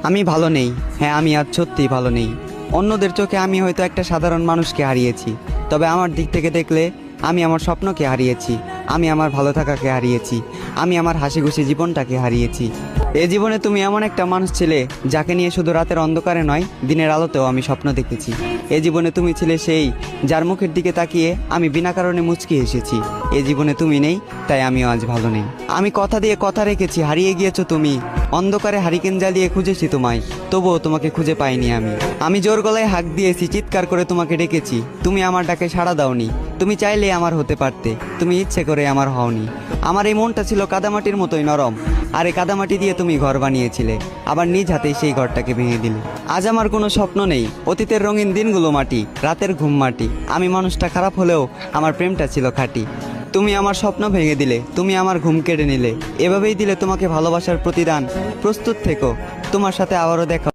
আমি ভালো নেই। হ্যাঁ, আমি আজ সত্যিই ভালো নেই। অন্যদের চোখে আমি হয়তো একটা সাধারণ মানুষকে হারিয়েছি, তবে আমার দিক থেকে দেখলে আমি আমার স্বপ্নকে হারিয়েছি, আমি আমার ভালো থাকাকে হারিয়েছি, আমি আমার হাসি খুশি জীবনটাকে হারিয়েছি। এ জীবনে তুমি এমন একটা মানুষ ছিলে যাকে নিয়ে শুধু রাতের অন্ধকারে নয়, দিনের আলোতেও আমি স্বপ্ন দেখেছি। এ জীবনে তুমি ছিলে সেই যার মুখের দিকে তাকিয়ে আমি বিনা কারণে মুচকি এসেছি। এ জীবনে তুমি নেই, তাই আমিও আজ ভালো নেই। আমি কথা দিয়ে কথা রেখেছি, হারিয়ে গিয়েছো তুমি। অন্ধকারে হারিকেন জ্বালিয়ে খুঁজেছি তোমায়, তবুও তোমাকে খুঁজে পাইনি আমি। আমি জোর গলায় হাঁক দিয়েছি, চিৎকার করে তোমাকে ডেকেছি, তুমি আমার ডাকে সাড়া দাওনি। তুমি চাইলে আমার হতে পারতে, তুমি ইচ্ছে করে আমার হওনি। আমার এই মনটা ছিল কাদামাটির মতোই নরম, আর এই কাদামাটি দিয়ে তুমি ঘর বানিয়েছিলে, আবার নিজ হাতেই সেই ঘরটাকে ভেঙে দিলে। আজ আমার কোনো স্বপ্ন নেই, অতীতের রঙিন দিনগুলো মাটি, রাতের ঘুম মাটি। আমি মানুষটা খারাপ হলেও আমার প্রেমটা ছিল খাঁটি। তুমি আমার স্বপ্ন ভেঙে দিলে, তুমি আমার ঘুম কেড়ে নিলে, এভাবেই দিলে তোমাকে ভালোবাসার প্রতিদান। প্রস্তুত থেকো, তোমার সাথে আবারও দেখা।